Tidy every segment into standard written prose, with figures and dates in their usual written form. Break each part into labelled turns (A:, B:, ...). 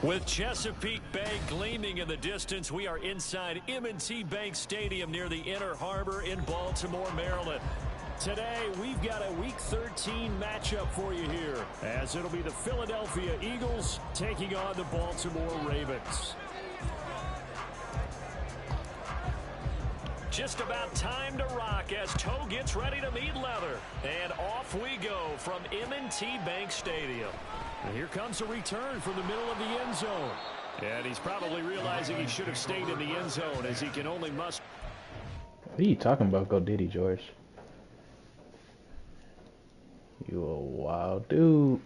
A: With Chesapeake Bay gleaming in the distance, we are inside M&T Bank Stadium near the Inner Harbor in Baltimore, Maryland. Today, we've got a Week 13 matchup for you here, as it'll be the Philadelphia Eagles taking on the Baltimore Ravens. Just about time to rock as Toe gets ready to meet leather. And off we go from M&T Bank Stadium. And here comes a return from the middle of the end zone. And he's probably realizing he should have stayed in the end zone as he can only must.
B: What are you talking about, Go Diddy, George? You a wild dude.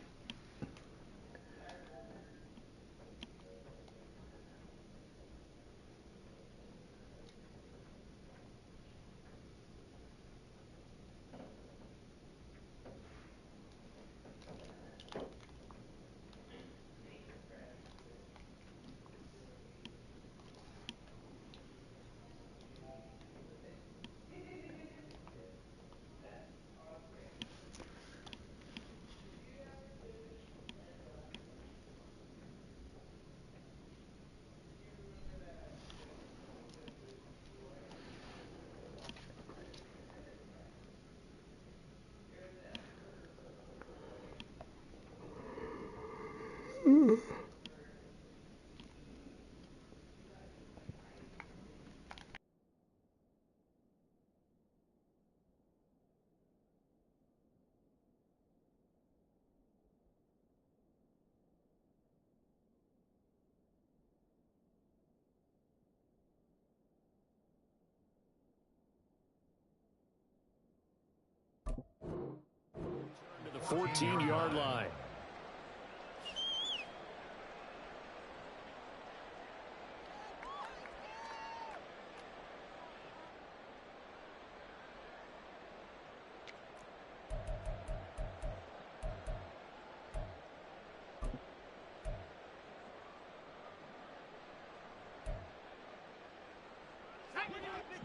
A: To the 14-yard line.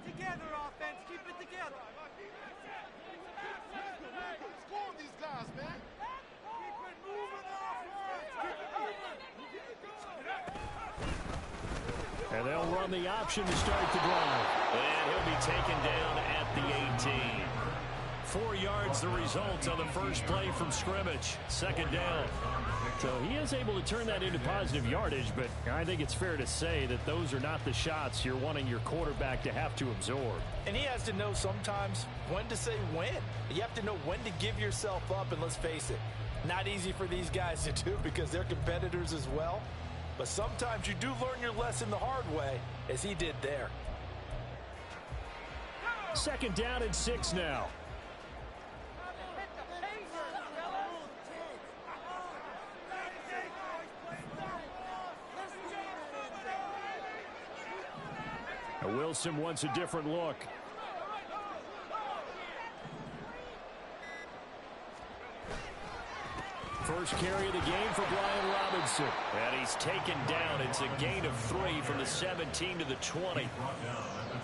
C: Together, offense. Keep it together. Score these guys, man. Keep it moving, offense. Keep it moving.
A: And they'll run the option to start the drive. And he'll be taken down at the 18. 4 yards the result on the first play from scrimmage. Second down. So he is able to turn that into positive yardage, but I think it's fair to say that those are not the shots you're wanting your quarterback to have to absorb.
D: And he has to know sometimes when to say when. You have to know when to give yourself up, and let's face it, not easy for these guys to do because they're competitors as well. But sometimes you do learn your lesson the hard way, as he did there.
A: Second down and 6 now. Wilson wants a different look. First carry of the game for Brian Robinson. And he's taken down. It's a gain of 3 from the 17 to the 20.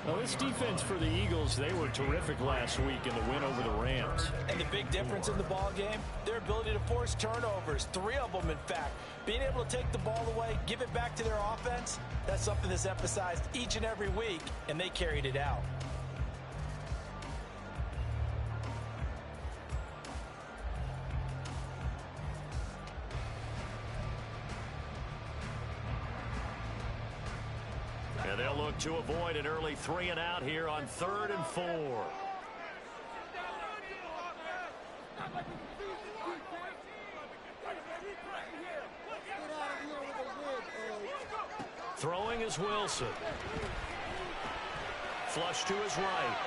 A: Well, this defense for the Eagles, they were terrific last week in the win over the Rams.
D: And the big difference in the ball game, their ability to force turnovers, 3 of them in fact. Being able to take the ball away, give it back to their offense, that's something that's emphasized each and every week, and they carried it out.
A: And they'll look to avoid an early 3 and out here on 3rd and 4. Throwing is Wilson. Flush to his right.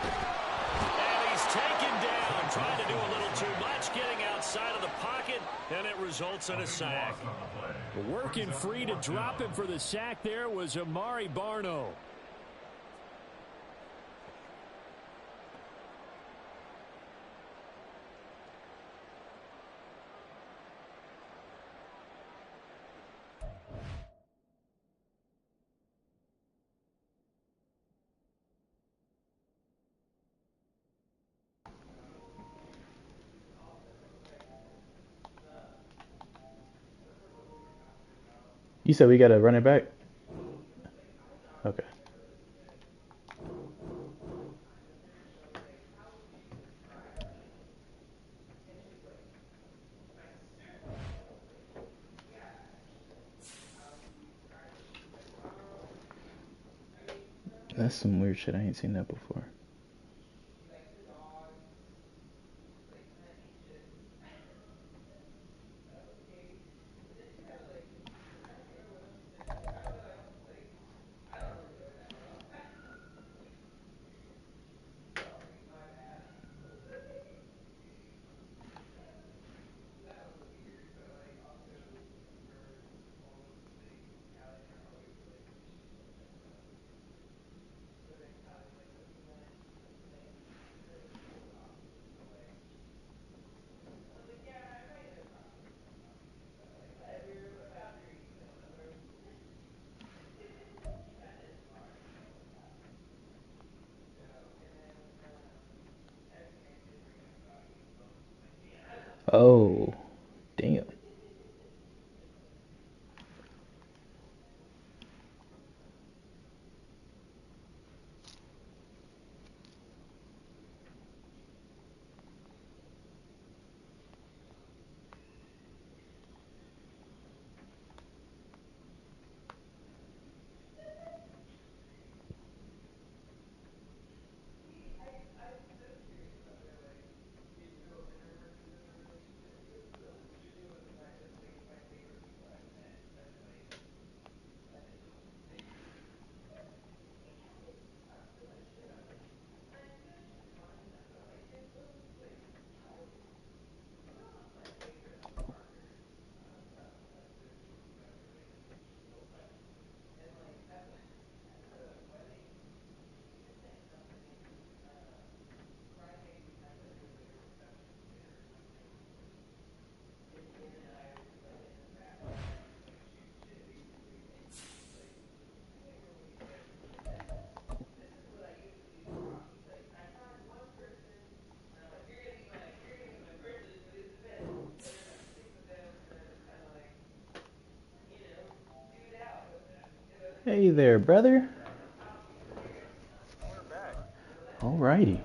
A: And he's taken down, trying to do a little too much, getting outside of the pocket, and it results in a sack. Working free to drop him for the sack there was Amari Barno.
B: You said we got to run it back? Okay. That's some weird shit. I ain't seen that before. Oh, damn. Hey there, brother. Alrighty.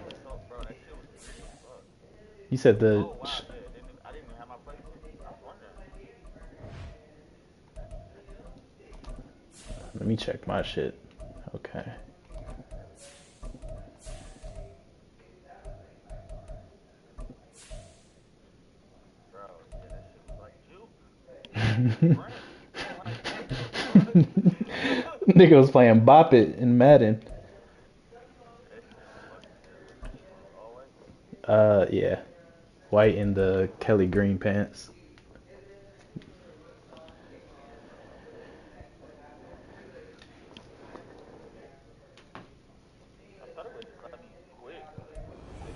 B: You said the... Let me check my shit. Okay. Nigga was playing Bop It in Madden. Yeah. White in the Kelly green pants.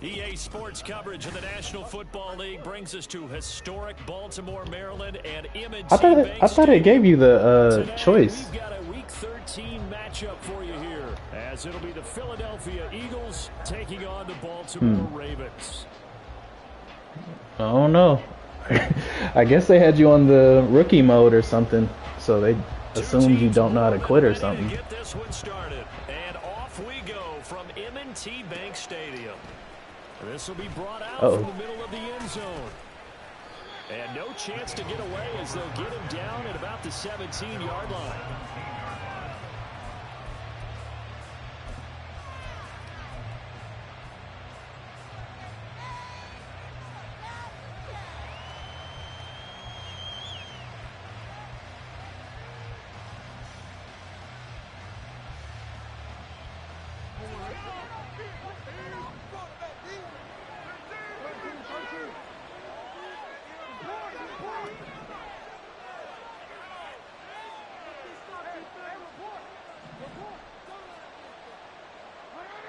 A: EA Sports coverage of the National Football League brings us to historic Baltimore, Maryland, and M&T
B: I thought it gave you the choice.
A: We've got a Week 13 matchup for you here, as it'll be the Philadelphia Eagles taking on the Baltimore Ravens.
B: I don't know. I guess they had you on the rookie mode or something, so they assumed you don't know how to quit or something.
A: Get this one started, and off we go from M&T Bank Stadium. This will be brought out from the middle of the end zone. And no chance to get away as they'll get him down at about the 17-yard line.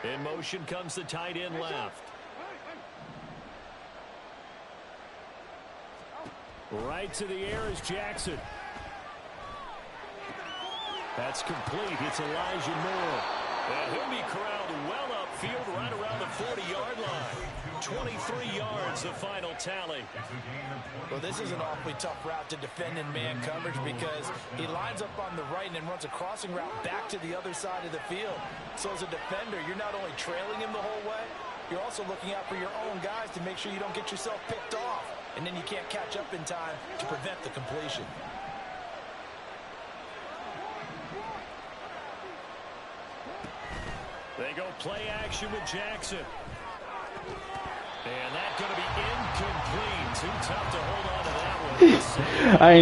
A: In motion comes the tight end left. Right to the air is Jackson. That's complete. It's Elijah Moore. And he'll be corralled well upfield right around the 40-yard line. 23 yards, the final tally.
D: Well, this is an awfully tough route to defend in man coverage because he lines up on the right and then runs a crossing route back to the other side of the field. So as a defender, you're not only trailing him the whole way, you're also looking out for your own guys to make sure you don't get yourself picked off. And then you can't catch up in time to prevent the completion.
A: They go play action with Jackson. And that's going to be incomplete. Too tough to hold on to that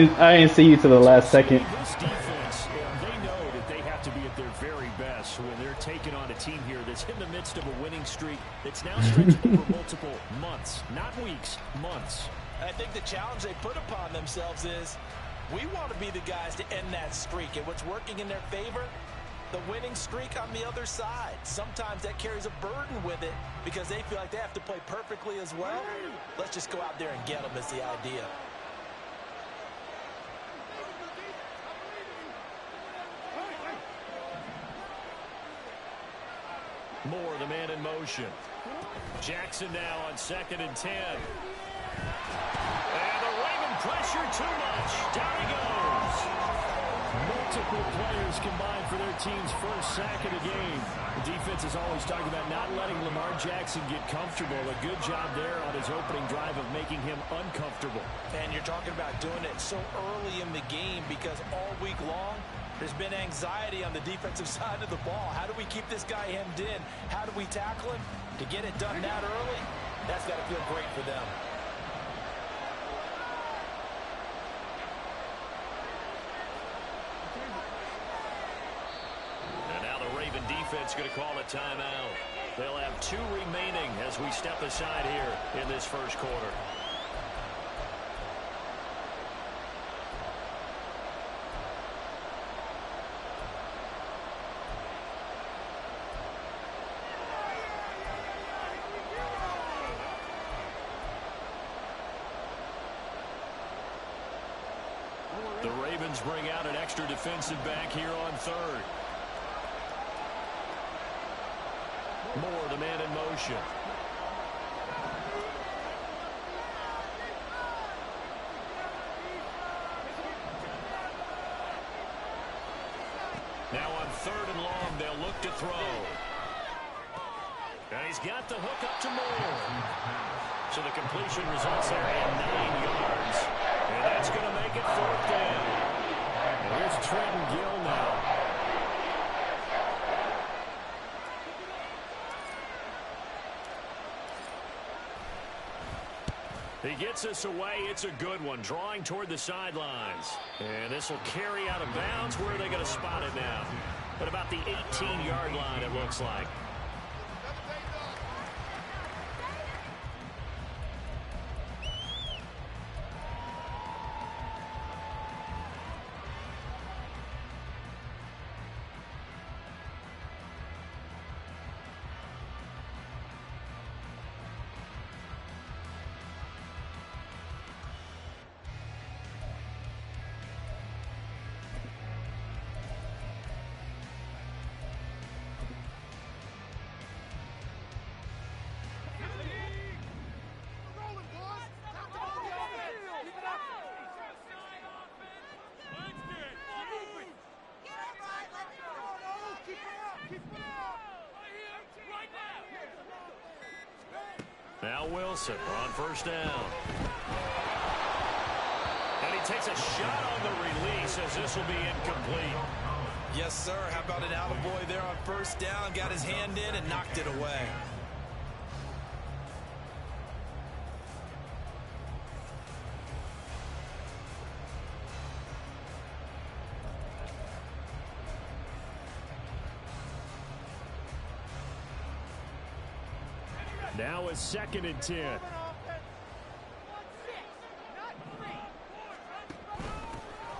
A: one.
B: I ain't see you to the last second.
A: This defense, they know that they have to be at their very best when they're taking on a team here that's in the midst of a winning streak that's now stretched over multiple months, not weeks, months.
D: And I think the challenge they put upon themselves is we want to be the guys to end that streak. And what's working in their favor? The winning streak on the other side. Sometimes that carries a burden with it because they feel like they have to play perfectly as well. Let's just go out there and get them is the idea.
A: Moore, the man in motion. Jackson now on 2nd and 10. And the Raven pressure too much. Down he goes. Multiple players combined for their team's first sack of the game. The defense is always talking about not letting Lamar Jackson get comfortable. A good job there on his opening drive of making him uncomfortable.
D: And you're talking about doing it so early in the game because all week long there's been anxiety on the defensive side of the ball. How do we keep this guy hemmed in? How do we tackle him? To get it done that early, that's got to feel great for them.
A: Defense going to call a timeout. They'll have 2 remaining as we step aside here in this first quarter. The Ravens bring out an extra defensive back here on 3rd. Moore, the man in motion. Now on 3rd and long, they'll look to throw. And he's got the hook up to Moore. So the completion results there in 9 yards. And that's going to make it 4th down. And here's Trenton Gill now. He gets us away. It's a good one. Drawing toward the sidelines. And this will carry out of bounds. Where are they going to spot it now? At about the 18-yard line, it looks like. Now Wilson on 1st down. And he takes a shot on the release as this will be incomplete.
D: Yes, sir. How about an attaboy there on 1st down? Got his hand in and knocked it away.
A: Now a 2nd and 10.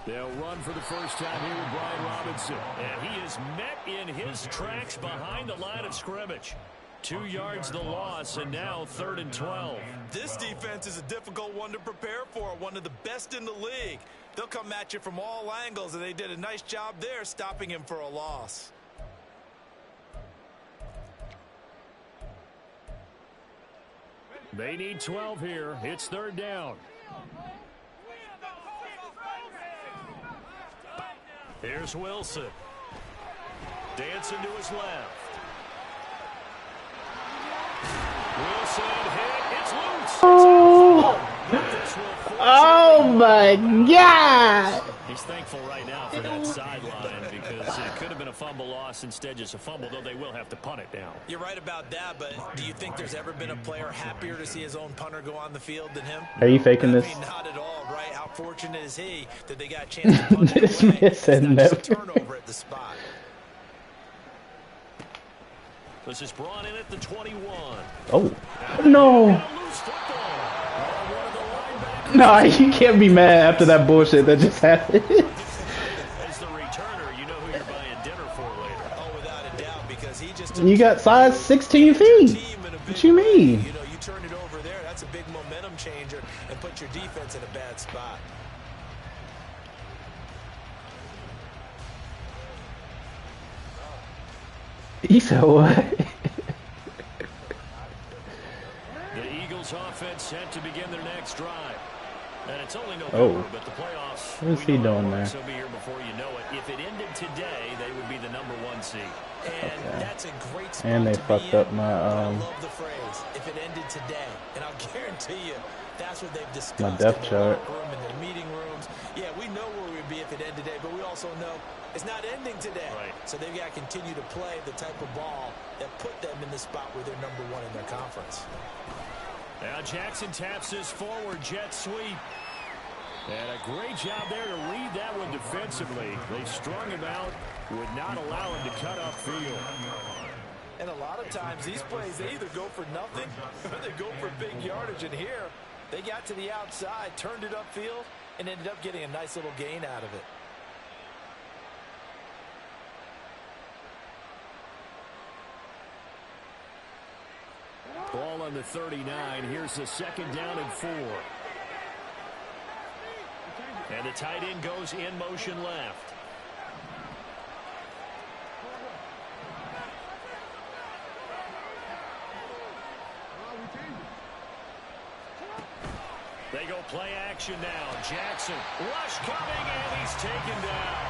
A: They'll run for the first time here with Brian Robinson. And he is met in his tracks behind the line of scrimmage. 2 yards the loss, and now 3rd and 12.
D: This defense is a difficult one to prepare for, one of the best in the league. They'll come at you from all angles, and they did a nice job there stopping him for a loss.
A: They need 12 here. It's 3rd down. Here's Wilson. Dancing to his left. Wilson hit. It's loose.
B: Oh my God!
A: He's thankful right now for that sideline because it could have been a fumble loss, instead just a fumble, though they will have to punt it down.
D: You're right about that, but do you think there's ever been a player happier to see his own punter go on the field than him?
B: Are you faking this?
D: I mean, not at all, right? How fortunate is he that they got a chance to punt it
B: This
D: away?
B: man said
D: It's not just a
B: never.
D: turnover at the spot.
A: This is brought in at the 21.
B: Oh no! Nah, you can't be mad after that bullshit that just happened.
A: As the returner, you know who you're buying dinner for later.
D: Oh, without a doubt, because he just
B: You got size 16 feet. What you mean?
D: You know, you turn it over there, that's a big momentum changer and put your defense in a bad spot.
B: He said what?
A: The Eagles offense set to begin their next drive. And it's only November,
B: Oh.
A: but the playoffs.
B: What is he doing there?
A: Will be here before you know it. If it ended today, they would be the #1 seed.
D: And that's a great spot
B: And they
D: to be
B: fucked
D: in.
B: up my
D: I love the phrase, if it ended today. And I'll guarantee you, that's what they've discussed
B: my depth
D: in the
B: chart.
D: locker room, in their meeting rooms. Yeah, we know where we'd be if it ended today, but we also know it's not ending today.
A: Right.
D: So they've got to continue to play the type of ball that put them in the spot where they're #1 in their conference.
A: Now Jackson taps his forward jet sweep. And a great job there to read that one defensively. They strung him out, would not allow him to cut upfield.
D: And a lot of times these plays, they either go for nothing or they go for big yardage. And here, they got to the outside, turned it upfield, and ended up getting a nice little gain out of it.
A: Ball on the 39. Here's the 2nd down and 4. And the tight end goes in motion left. They go play action now. Jackson, rush coming, and he's taken down.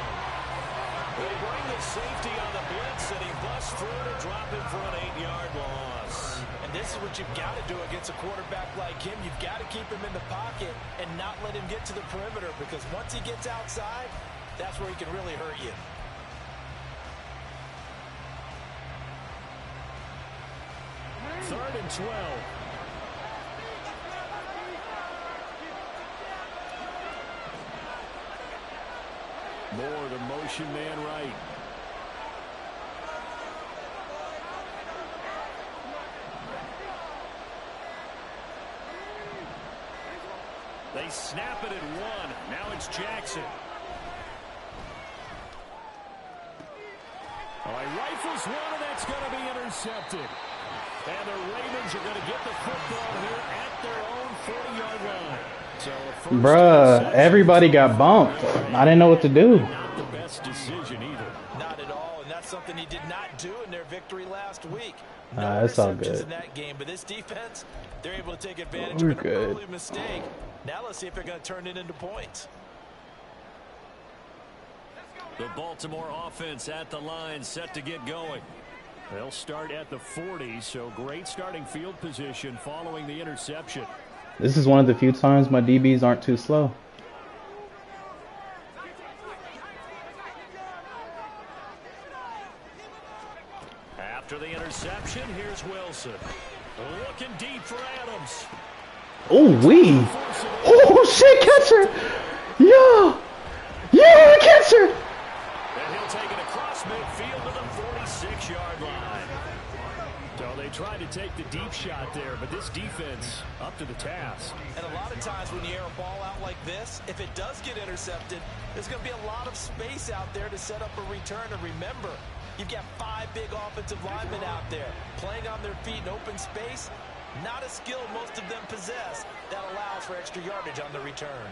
A: They bring the safety on the blitz, and he busts through to drop him for an 8-yard loss.
D: And this is what you've got to do against a quarterback like him. You've got to keep him in the pocket and not let him get to the perimeter, because once he gets outside, that's where he can really hurt you.
A: Third and 12. Moore, the motion man right. They snap it at 1. Now it's Jackson. Oh, he rifles one, and that's going to be intercepted. And the Ravens are going to get the football here at their own 40-yard line. So
B: Bruh, everybody got bumped. I didn't know what to do.
A: not the best decision either.
D: Not at all, and that's something he did not do in their victory last week.
B: Nah, it's all
D: interceptions
B: good.
D: in that game, but this defense, they're able to take advantage
B: We're
D: of an
B: good.
D: early mistake. Now let's see if they're going to turn it into points.
A: The Baltimore offense at the line, set to get going. They'll start at the 40, so great starting field position following the interception.
B: This is one of the few times my DBs aren't too slow.
A: After the interception, here's Wilson. Looking deep for Adams.
B: Oh, wee. Oh, shit, catcher. Yeah. Yeah, catcher.
A: And he'll take it across midfield to the 46-yard line. So they tried to take the deep shot there, but this defense up to the task.
D: And a lot of times when you air a ball out like this, if it does get intercepted, there's going to be a lot of space out there to set up a return. And remember, you've got 5 big offensive linemen out there playing on their feet in open space. Not a skill most of them possess that allows for extra yardage on the return.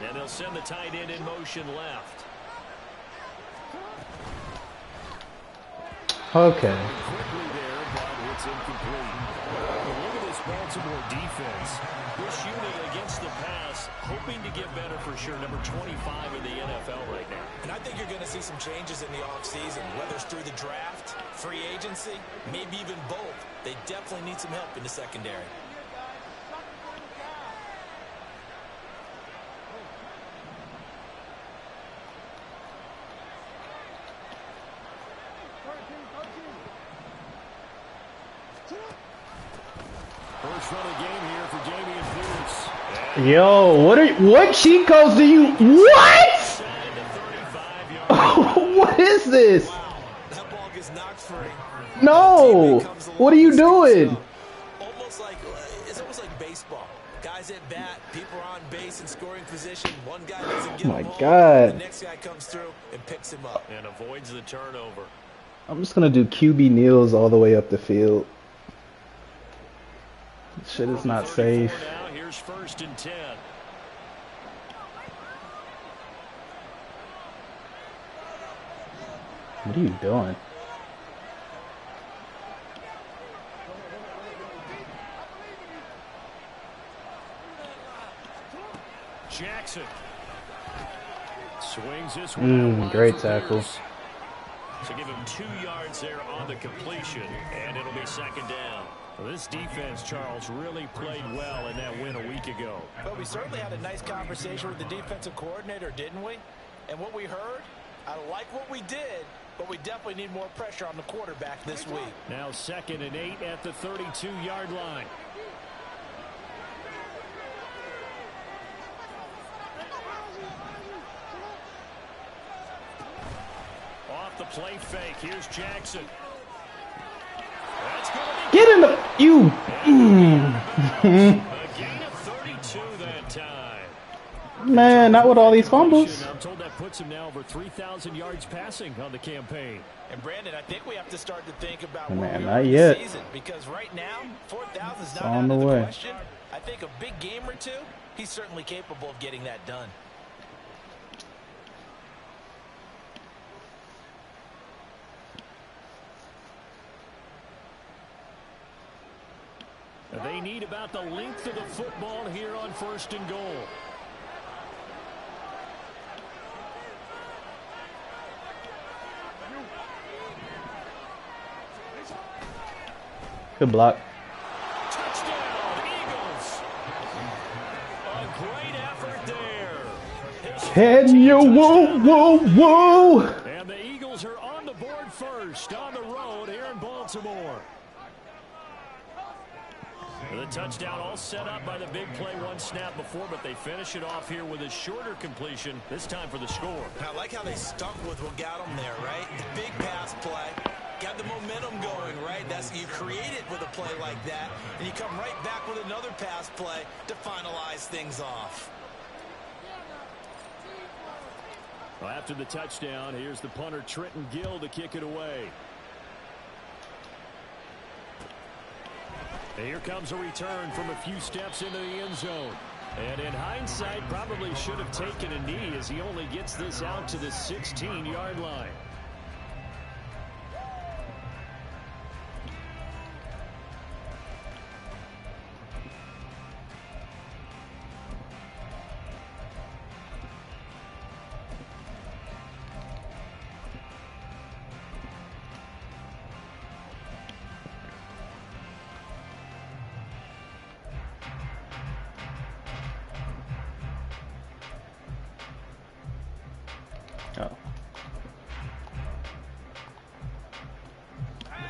A: And they'll send the tight end in motion left.
B: Okay.
A: Quickly there, but it's incomplete. Well, look at this Baltimore defense. They're shooting against the pass, hoping to get better for sure. Number 25 in the NFL right now.
D: And I think you're going to see some changes in the offseason, whether it's through the draft, free agency, maybe even both. They definitely need some help in the secondary.
A: First run of the game here for Damian Pierce.
B: Yo, what cheat codes do you? What? What is this?
D: Wow, that ball gets knocked free.
B: No. What are you doing?
D: It's almost like baseball. Guys at bat, people are on base in scoring position. One guy doesn't get
B: Oh my
D: him home.
B: God.
D: The next guy comes through and picks him up.
A: And avoids the turnover.
B: I'm just gonna do QB kneels all the way up the field. Shit is not safe.
A: Now, here's 1st and 10.
B: What are you doing?
A: Jackson swings this one.
B: Great tackle.
A: So give him 2 yards there on the completion, and it'll be 2nd down. Well, this defense, Charles, really played well in that win a week ago.
D: But we certainly had a nice conversation with the defensive coordinator, didn't we? And what we heard, I like what we did, but we definitely need more pressure on the quarterback this week.
A: Now 2nd and 8 at the 32-yard line. Off the play fake. Here's Jackson. That's gonna be
B: Get in the you.
A: a gain of 32 that time.
B: Man, not with all these fumbles.
A: I'm told that puts him now over 3,000 yards passing on the campaign.
D: And Brandon, I think we have to start to think about
B: Man,
D: where we
B: not
D: are
B: yet.
D: this season, because right now 4,000 is not
B: on
D: out of
B: the
D: the
B: way.
D: question. I think a big game or two, he's certainly capable of getting that done.
A: They need about the length of the football here on 1st and goal.
B: Good block.
A: Touchdown, Eagles. A great effort there.
B: Can you woo woo woo?
A: And the Eagles are on the board first on the road here in Baltimore. The touchdown all set up by the big play 1 snap before, but they finish it off here with a shorter completion, this time for the score.
D: I like how they stuck with what got them there, right? The big pass play. Got the momentum going, right? You create it with a play like that, and you come right back with another pass play to finalize things off.
A: Well, after the touchdown, here's the punter Trenton Gill to kick it away. And here comes a return from a few steps into the end zone. And in hindsight, probably should have taken a knee as he only gets this out to the 16-yard line.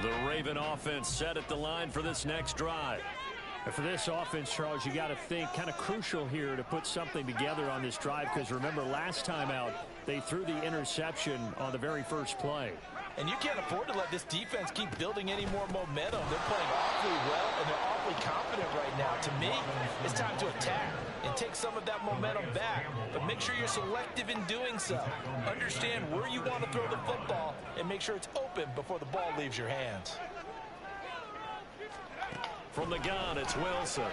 A: The Raven offense set at the line for this next drive. And for this offense, Charles, you got to think kind of crucial here to put something together on this drive, because remember last time out they threw the interception on the very first play.
D: And you can't afford to let this defense keep building any more momentum. They're playing awfully well, and they're awfully confident right now. To me, it's time to attack and take some of that momentum back. But make sure you're selective in doing so. Understand where you want to throw the football and make sure it's open before the ball leaves your hands.
A: From the gun, it's Wilson.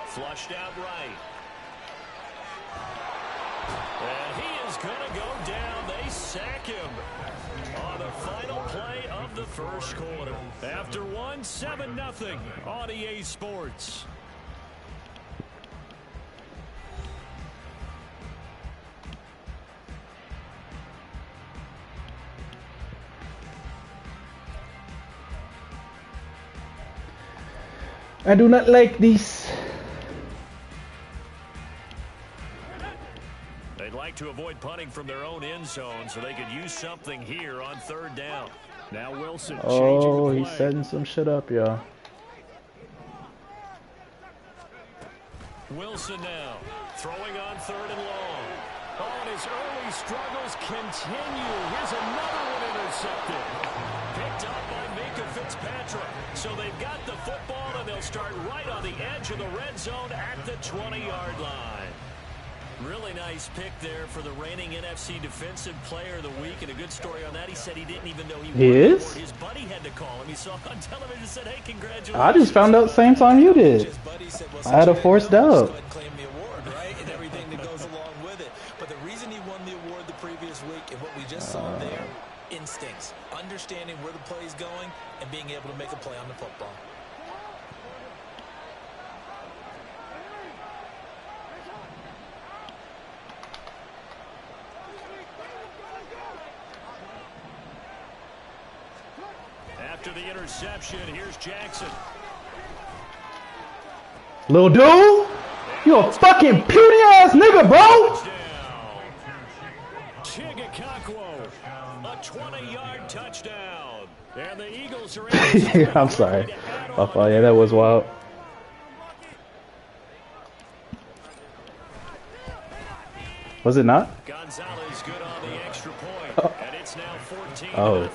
A: Flushed out right. And he is going to go down. They sack him on the final first quarter. After one, 7-0 on EA Sports.
B: I do not like this.
A: They'd like to avoid punting from their own end zone so they could use something here on third down. Now Wilson changing the play.
B: He's setting some shit up, y'all.
A: Wilson now throwing on third and long. Oh, and his early struggles continue. Here's another one intercepted. Picked up by Minka Fitzpatrick. So they've got the football, and they'll start right on the edge of the red zone at the 20-yard line. Really nice pick there for the reigning NFC Defensive Player of the Week, and a good story on that. He said he didn't even know he
B: is.
A: His buddy had to call him. He saw on television and said, "Hey, congratulations."
B: I just found out the same time you did. I had a forced out.
D: Claim the award, right, and everything that goes along with it. But the reason he won the award the previous week and what we just saw there, instincts, understanding where the play is going, and being able to make a play on the football.
A: After the interception, here's Jackson.
B: Lil dude, you a fucking puny ass nigga, bro.
A: Chigakakwo, a 20-yard touchdown. And the Eagles are able
B: I'm sorry. Oh, yeah, that was wild. Was it not?
A: Gonzalez good on the extra point. And it's now 14-0.
B: Oh.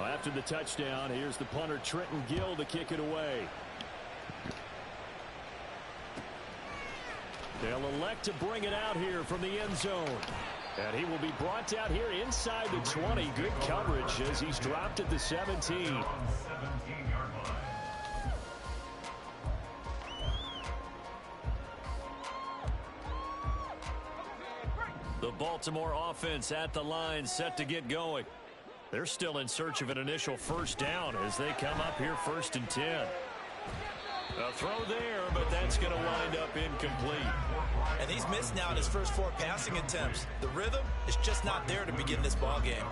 A: After the touchdown, here's the punter Trenton Gill to kick it away. They'll elect to bring it out here from the end zone. And he will be brought out here inside the 20. Good coverage as he's dropped at the 17. The Baltimore offense at the line, set to get going. They're still in search of an initial first down as they come up here 1st and 10. A throw there, but that's going to wind up incomplete.
D: And he's missed now in his first 4 passing attempts. The rhythm is just not there to begin this ball game.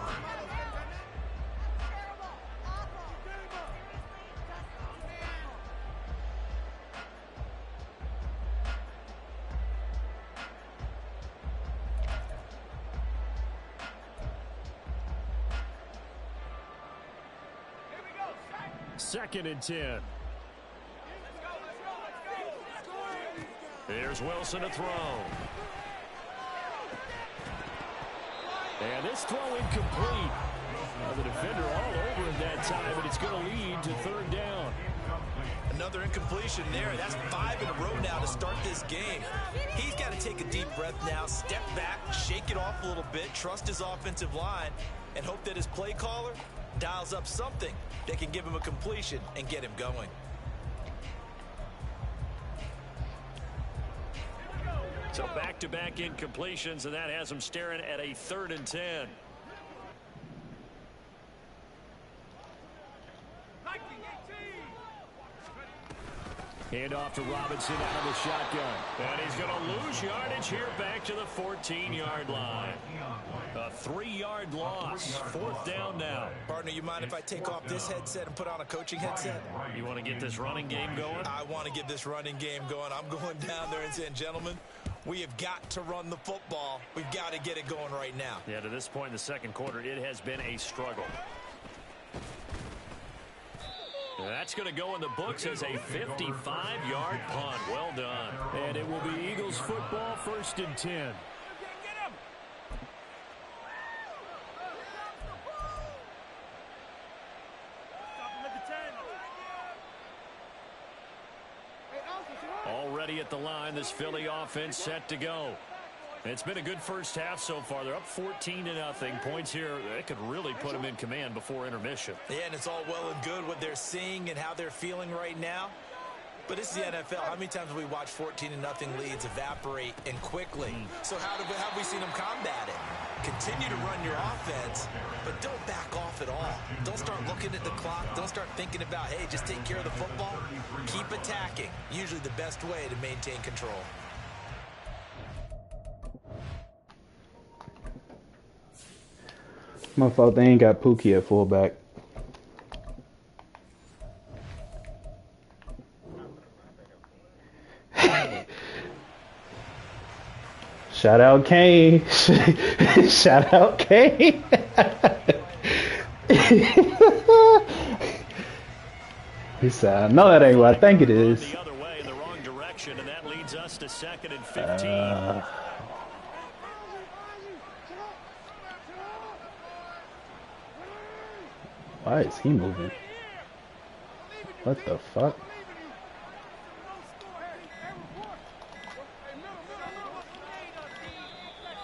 A: Second and 10. There's Wilson to throw. And this throw incomplete. The defender all over him that time, but it's going to lead to 3rd down.
D: Another incompletion there. That's 5 in a row now to start this game. He's got to take a deep breath now, step back, shake it off a little bit, trust his offensive line, and hope that his play caller dials up something that can give him a completion and get him going.
A: So back-to-back incompletions, and that has him staring at a 3rd and 10. Hand off to Robinson out of the shotgun. And he's going to lose yardage here back to the 14-yard line. A 3-yard loss. 4th down now.
D: Partner, you mind if I take off this headset and put on a coaching headset?
A: You want to get this running game going?
D: I want to get this running game going. I'm going down there and saying, gentlemen, we have got to run the football. We've got to get it going right now.
A: Yeah, to this point in the second quarter, it has been a struggle. That's going to go in the books as a 55-yard punt. Well done. And it will be Eagles football, 1st and 10. Already at the line, this Philly offense set to go. It's been a good first half so far. They're up 14-0. Points here, they could really put them in command before intermission.
D: Yeah, and it's all well and good what they're seeing and how they're feeling right now. But it's the NFL. How many times have we watched 14-0 leads evaporate and quickly? So how have we seen them combat it? Continue to run your offense, but don't back off at all. Don't start looking at the clock. Don't start thinking about, hey, just take care of the football. Keep attacking. Usually the best way to maintain control.
B: My fault, they ain't got Pookie at fullback. Shout out Kane. Shout out Kane. He said, I know that ain't what I think it is.
A: The other way in the wrong direction, and that leads us to 2nd and 15.
B: Why is he moving? What the fuck?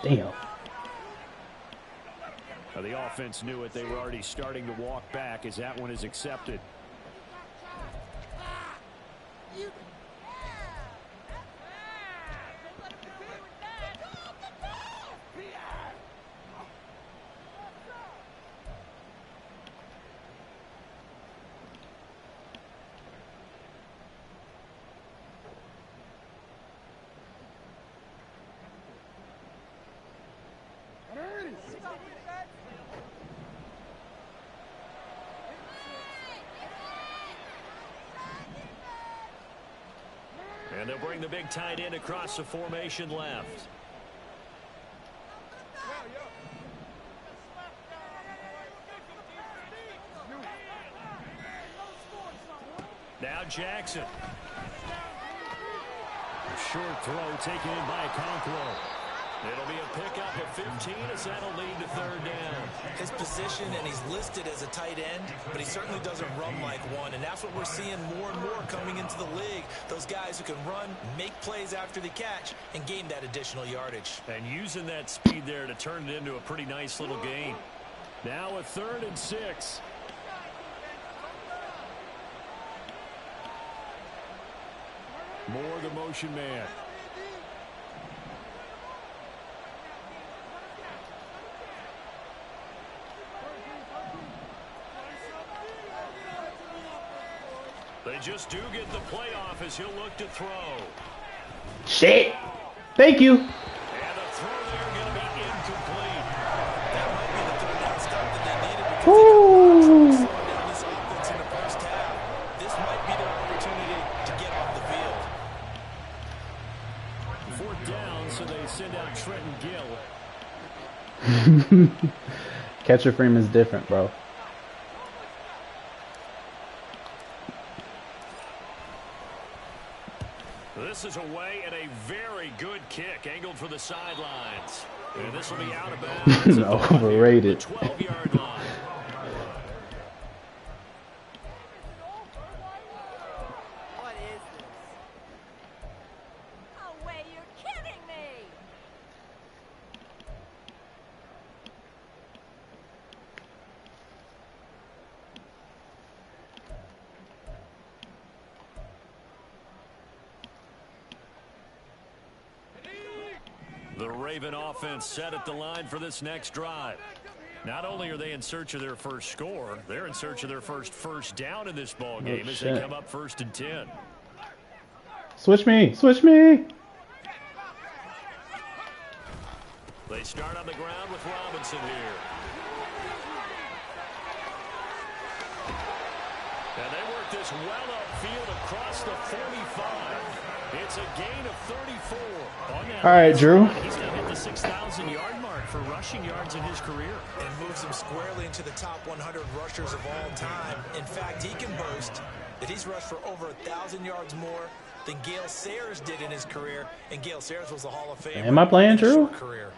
B: Damn.
A: The offense knew it. They were already starting to walk back as that one is accepted. And they'll bring the big tight end across the formation left. Now Jackson. A short throw taken in by Conquo. It'll be a pickup at 15 as that'll lead to 3rd down.
D: His position, and he's listed as a tight end, but he certainly doesn't run like one, and that's what we're seeing more and more coming into the league. Those guys who can run, make plays after the catch, and gain that additional yardage.
A: And using that speed there to turn it into a pretty nice little gain. Now a 3rd and 6. More the motion man. They just do get the playoff as he'll look to throw.
B: Shit. Thank you.
A: And the throw there going to be incomplete.
D: That might be the 3rd down stop that they needed because they got slowing down this offense in the first half. This might be their opportunity to get off the field.
A: 4th down, so they send out Trenton Gill.
B: Catcher frame is different, bro.
A: This is away and a very good kick angled for the sidelines. And this will be out of bounds.
B: Overrated.
A: 12-yard line.
E: What is this? No way, you're kidding me!
A: The Raven offense set at the line for this next drive. Not only are they in search of their first score, they're in search of their first down in this ball game as they come up 1st and 10.
B: Switch me. Switch me.
A: They start on the ground with Robinson here. And they work this well upfield across the 45. It's a gain of 34.
B: All right, Drew.
A: He's now hit the 6,000-yard mark for rushing yards in his career.
D: And moves him squarely into the top 100 rushers of all time. In fact, he can boast that he's rushed for over 1,000 yards more than Gale Sayers did in his career. And Gale Sayers was a Hall of Famer.
B: Am I playing Drew?
D: Career.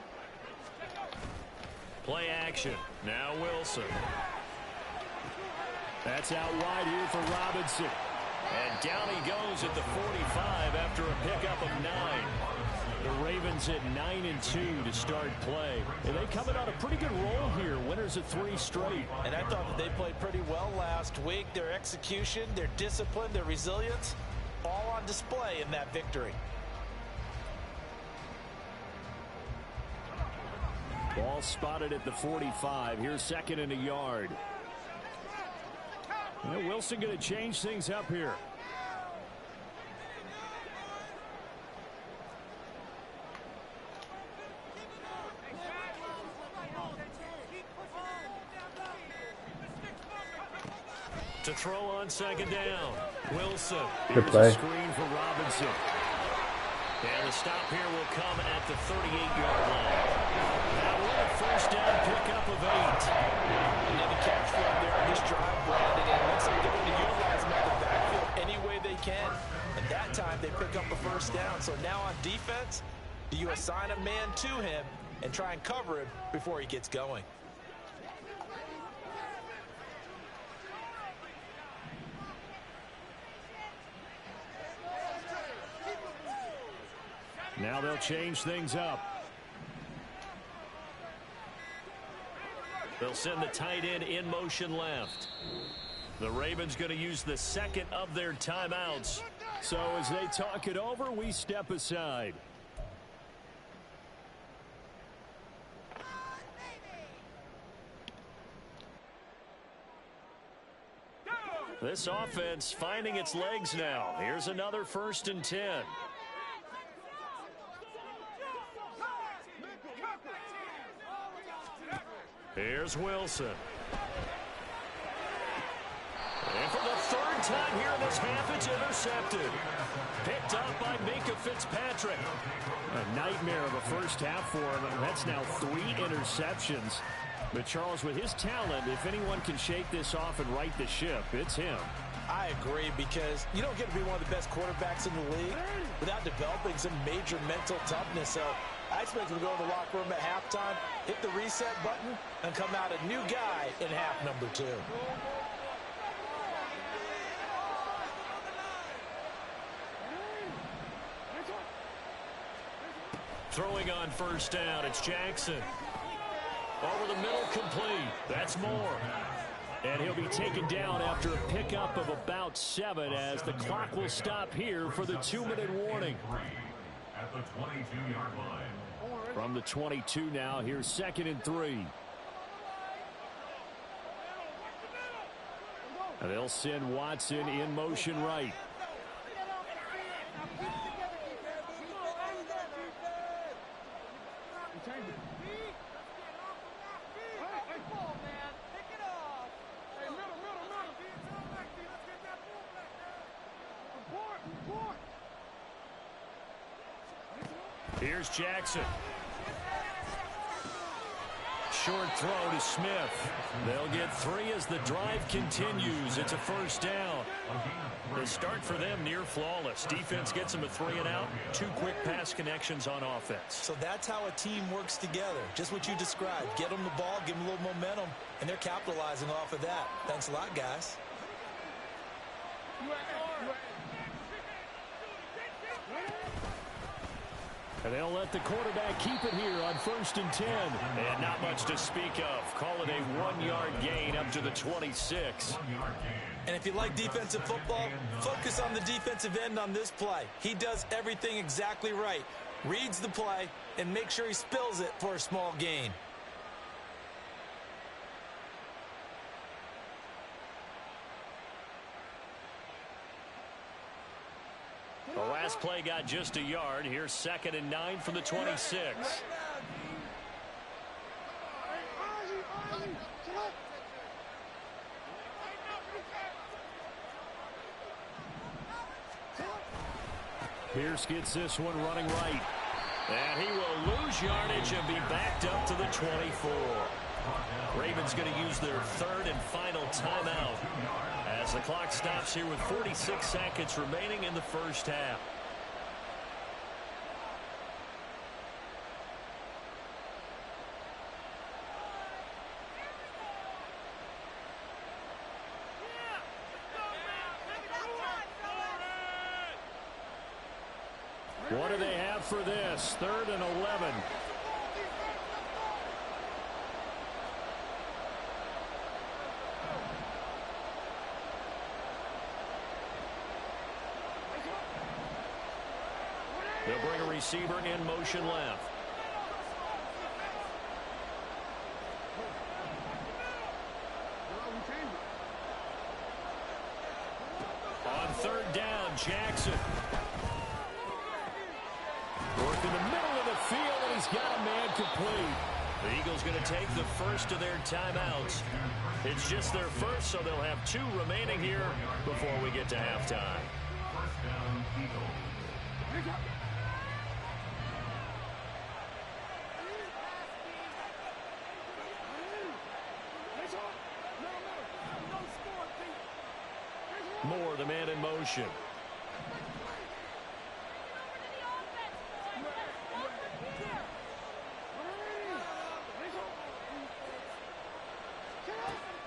A: Play action. Now Wilson. That's out wide here for Robinson. And down he goes at the 45 after a pickup of 9. The Ravens at 9-2 to start play. And they coming on a pretty good roll here. Winners of 3 straight.
D: And I thought that they played pretty well last week. Their execution, their discipline, their resilience, all on display in that victory.
A: Ball spotted at the 45. Here's 2nd and a yard. Wilson going to change things up here. To throw on 2nd down. Wilson.
B: Good
A: Here's
B: play.
A: a screen for Robinson. And the stop here will come at the 38-yard line. Now we're at 1st down pickup of 8.
D: Another catch for him there on this drive, Brandon. And it looks like they're going to utilize him out of the backfield any way they can. And that time they pick up a 1st down. So now on defense, do you assign a man to him and try and cover him before he gets going?
A: Now they'll change things up. They'll send the tight end in motion left. The Ravens going to use the 2nd of their timeouts. So as they talk it over, we step aside. This offense finding its legs now. Here's another 1st and 10. Here's Wilson. And for the 3rd time here in this half, it's intercepted. Picked up by Minkah Fitzpatrick. A nightmare of a 1st half for him. That's now 3 interceptions. But Charles, with his talent, if anyone can shake this off and right the ship, it's him.
D: I agree, because you don't get to be one of the best quarterbacks in the league without developing some major mental toughness. So I expect him to go to the locker room at halftime, hit the reset button, and come out a new guy in half number 2.
A: Throwing on 1st down, it's Jackson. Over the middle, complete. That's Moore. And he'll be taken down after a pickup of about 7 as the clock will stop here for the 2-minute warning.
F: At the 22-yard line.
A: From the 22 now, here's 2nd and 3. And they'll send Watson in motion right. Here's Jackson. Short throw to Smith. They'll get 3 as the drive continues. It's a 1st down. The start for them near flawless. Defense gets them a 3 and out. 2 quick pass connections on offense.
D: So that's how a team works together. Just what you described. Get them the ball, give them a little momentum, and they're capitalizing off of that. Thanks a lot, guys.
A: And they'll let the quarterback keep it here on 1st and 10. And not much to speak of. Call it a 1-yard gain up to the 26.
D: And if you like defensive football, focus on the defensive end on this play. He does everything exactly right. Reads the play and make sure he spills it for a small gain.
A: The last play got just a yard. Here's 2nd and 9 from the 26. Pierce gets this one running right. And he will lose yardage and be backed up to the 24. Ravens going to use their 3rd and final timeout as the clock stops here with 46 seconds remaining in the 1st half. What do they have for this? 3rd and 11. They'll bring a receiver in motion left. On third down, Jackson. Working the middle of the field, and he's got a man complete. The Eagles going to take the first of their timeouts. It's just their first, so they'll have 2 remaining here before we get to halftime.
F: First down, Eagles.
A: Moore, the man in motion.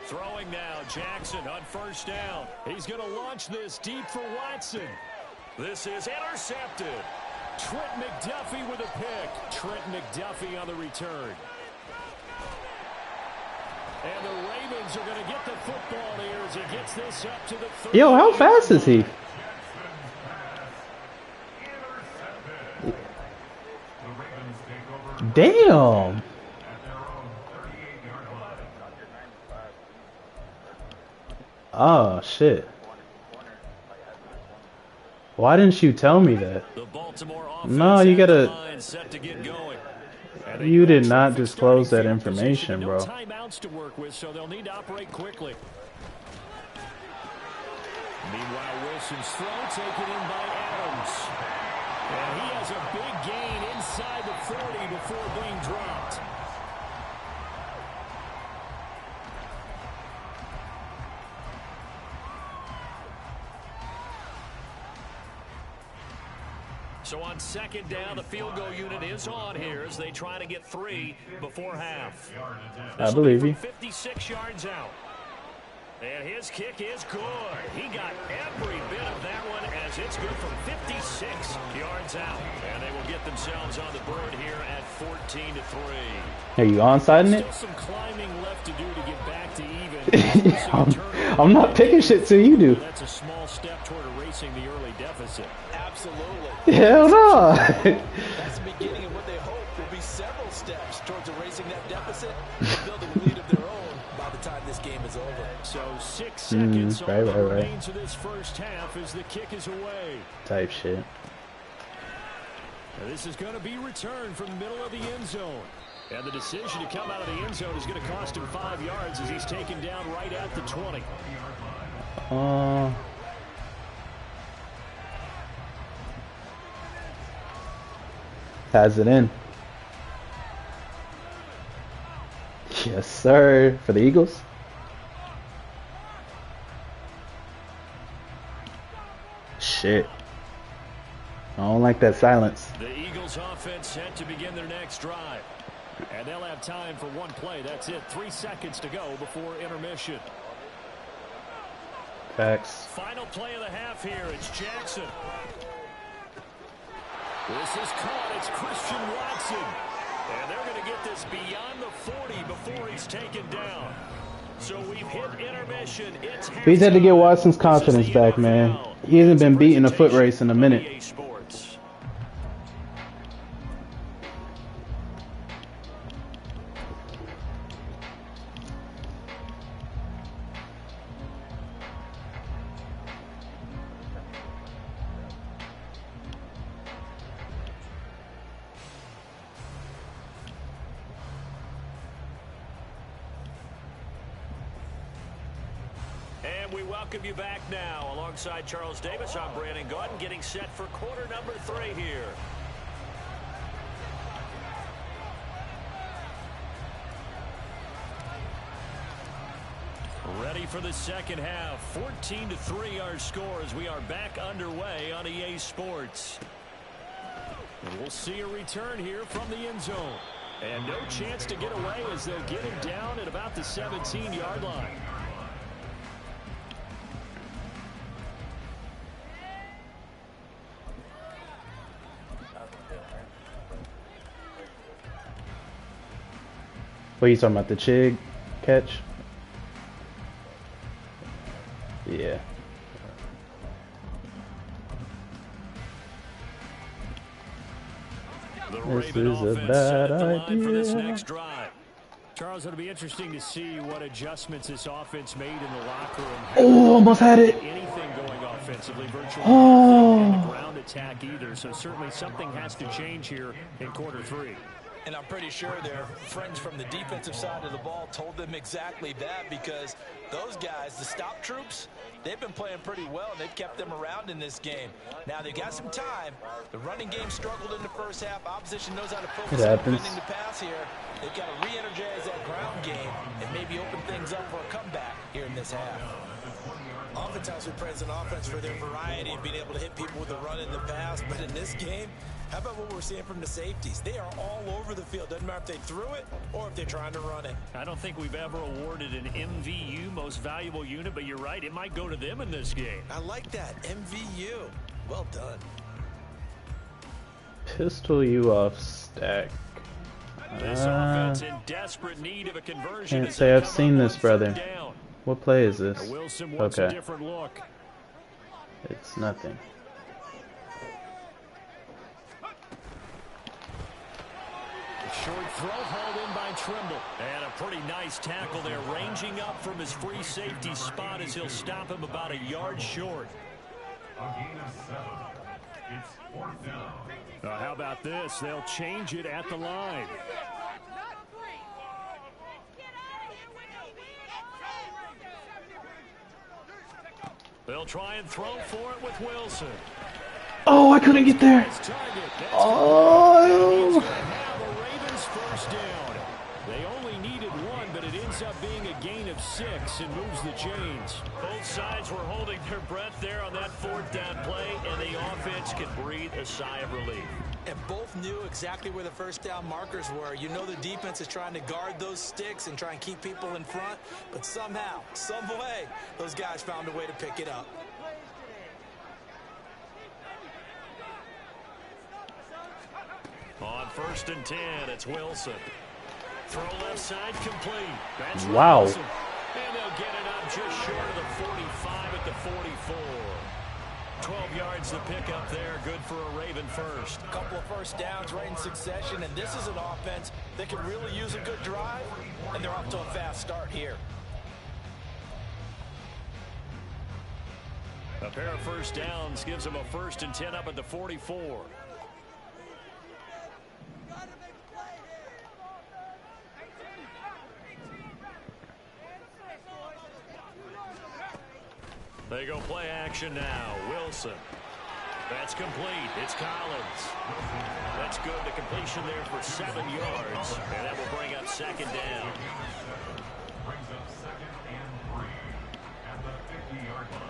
A: Throwing now, Jackson on first down. He's going to launch this deep for Watson. This is intercepted. Trent McDuffie with a pick. Trent McDuffie on the return. And the Ravens are going to get the football here as he gets this up to the 30.
B: Yo, how fast is he? Damn. Oh, shit. Why didn't you tell me that? No, you gotta... You did not disclose that information, bro.
A: Timeouts to work with, so they'll need to operate quickly. Meanwhile, Wilson's throw taken in by Adams. And he has a big gain inside the 40 before being dropped. So on second down, the field goal unit is on here as they try to get 3 before half.
B: I believe you.
A: 56 yards out. And his kick is good. He got every bit of that one as it's good from 56 yards out. And they will get themselves on the board here at 14-3.
B: Are you onside it?
A: Still some climbing left to do to get back to even.
B: I'm not picking shit till you do.
A: That's a small step toward erasing the early deficit.
D: Absolutely.
B: Hell no.
D: That's the beginning of what they hope will be several steps towards erasing that deficit and building a lead of their own by the time this game is over.
A: So 6 seconds
B: right.
A: remains of this first half as the kick is away.
B: Type shit.
A: Now this is going to be returned from the middle of the end zone. And the decision to come out of the end zone is going to cost him 5 yards as he's taken down right at the 20.
B: Has it in. Yes, sir. For the Eagles. Shit. I don't like that silence.
A: The Eagles offense set to begin their next drive. And they'll have time for one play. That's it. 3 seconds to go before intermission.
B: Facts.
A: Final play of the half here. It's Jackson. This is caught. It's Christian Watson. And they're going to get this beyond the 40 before he's taken down. So we've hit intermission. It's
B: He's had to get Watson's confidence back, man. He hasn't been beating a foot race in a minute.
A: We welcome you back now. Alongside Charles Davis, I'm Brandon Gordon, getting set for quarter number 3 here. Ready for the second half. 14-3 our score as we are back underway on EA Sports. And we'll see a return here from the end zone. And no chance to get away as they'll get him down at about the 17-yard line.
B: What are you talking about, the Chig catch? Yeah.
A: The
B: This
A: Raven
B: is a
A: offense
B: bad
A: set at the line for this
B: idea.
A: next drive. Charles, it'll be interesting to see what adjustments this offense made in the locker room.
B: Oh, almost had it.
A: Anything going offensively, virtually
B: Oh.
A: nothing in the ground attack either. So certainly something has to change here in quarter 3.
D: And I'm pretty sure their friends from the defensive side of the ball told them exactly that, because those guys, the stop troops, they've been playing pretty well, and they've kept them around in this game. Now, they've got some time. The running game struggled in the first half. Opposition knows how to focus on defending the pass here. They've got to re-energize that ground game and maybe open things up for a comeback here in this half. Oftentimes we praise an offense for their variety and being able to hit people with the run in the pass, but in this game, how about what we're seeing from the safeties? They are all over the field. Doesn't matter if they threw it or if they're trying to run it.
A: I don't think we've ever awarded an MVU, most valuable unit, but you're right. It might go to them in this game.
D: I like that. MVU. Well done.
B: Pistol you off stack.
A: This offense in desperate need of a conversion.
B: Can't say I've seen this, brother. What play is this?
A: Wilson wants a different look.
B: It's nothing.
A: Short throw hauled in by Trimble. And a pretty nice tackle there, ranging up from his free safety spot as he'll stop him about a yard short.
F: A gain of 7. It's 4th down.
A: How about this? They'll change it at the line. They'll try and throw for it with Wilson.
B: Oh, I couldn't get there. Oh.
A: The Ravens first down. They only needed 1, but it ends up being a gain of 6 and moves the chains. Both sides were holding their breath there on that 4th down play, and the offense can breathe a sigh of relief.
D: And both knew exactly where the first down markers were. You know the defense is trying to guard those sticks and try and keep people in front, but somehow, some way, those guys found a way to pick it up.
A: On 1st and 10, it's Wilson. Throw left side complete. That's
B: wow.
A: Wilson. And they'll get it up just short of the 45 at the 44. 12 yards to pick up there. Good for a Raven first.
D: A couple of first downs right in succession, and this is an offense that can really use a good drive, and they're off to a fast start here.
A: A pair of first downs gives them a 1st and 10 up at the 44. They go play action now. Wilson. That's complete. It's Collins. That's good. The completion there for 7 yards. And that will bring up 2nd down.
F: Brings up 2nd and 3 at the 50-yard line.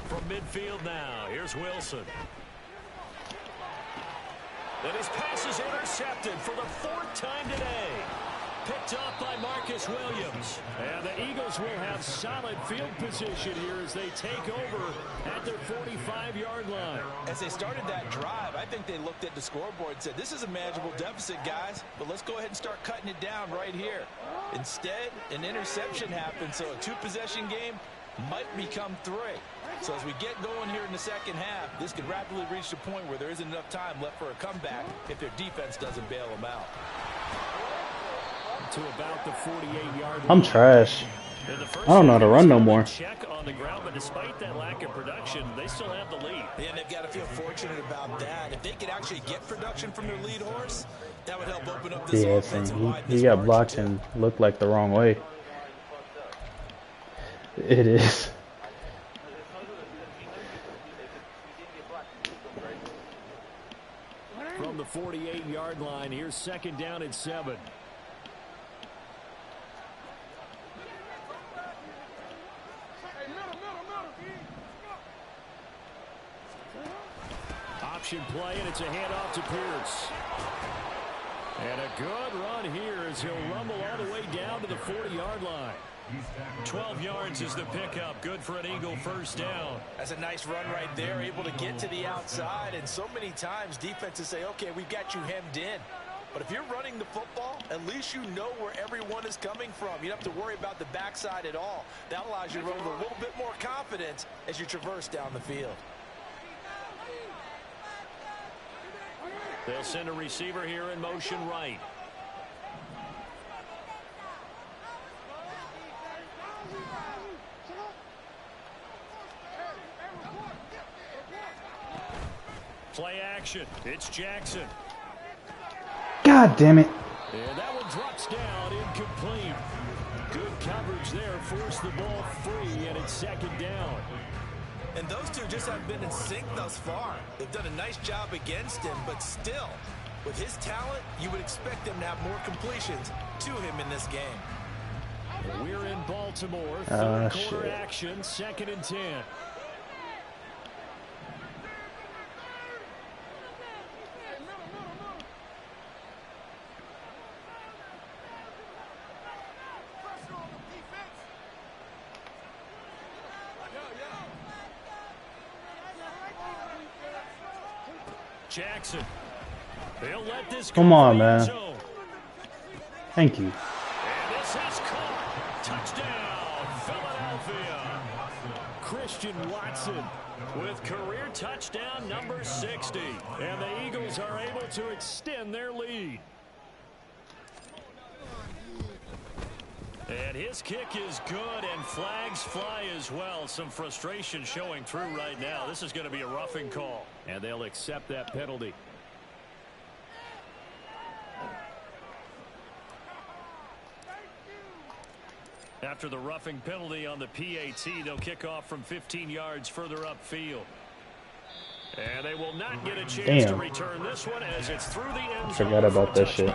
A: From midfield now, here's Wilson. And his pass is intercepted for the 4th time today. Picked off by Marcus Williams. And the Eagles will have solid field position here as they take over at their 45-yard line.
D: As they started that drive, I think they looked at the scoreboard and said, this is a manageable deficit, guys, but let's go ahead and start cutting it down right here. Instead, an interception happened, so a 2-possession game might become 3. So as we get going here in the 2nd half, this could rapidly reach the point where there isn't enough time left for a comeback if their defense doesn't bail them out.
A: To about the 48-yard line.
B: I'm trash. I don't know how to run no more.
A: Check on the ground, but despite that lack of production, they still have the lead.
D: Yeah, and they've got to feel fortunate about that. If they could actually get production from their lead horse, that would help open up this offense and widen this
B: he got
D: margin
B: blocked
D: too.
B: and looked like the wrong way. It is.
A: From the 48-yard line, here's 2nd down and 7. Option play, and it's a handoff to Pierce. And a good run here as he'll rumble all the way down to the 40-yard line. 12 yards is the pickup. Good for an Eagle first down.
D: That's a nice run right there, able to get to the outside. And so many times defenses say, okay, we've got you hemmed in. But if you're running the football, at least you know where everyone is coming from. You don't have to worry about the backside at all. That allows you to run with a little bit more confidence as you traverse down the field.
A: They'll send a receiver here in motion right. Play action. It's Jackson.
B: God damn it.
A: And that one drops down, incomplete. Good coverage there, forced the ball free, and it's second down.
D: And those two just have been in sync thus far. They've done a nice job against him, but still, with his talent, you would expect him to have more completions to him in this game.
A: We're in Baltimore, third quarter
B: shit.
A: action, 2nd and 10. Jackson. They'll let this go.
B: Come on, man.
A: Zone.
B: Thank you.
A: And this is caught. Touchdown, Philadelphia. Christian Watson with career touchdown number 60. And the Eagles are able to extend their lead. And his kick is good, and flags fly as well. Some frustration showing through right now. This is going to be a roughing call, and they'll accept that penalty. After the roughing penalty on the PAT, they'll kick off from 15 yards further upfield. And they will not get a chance to return this one as it's through the end zone.
B: Forgot about that shit.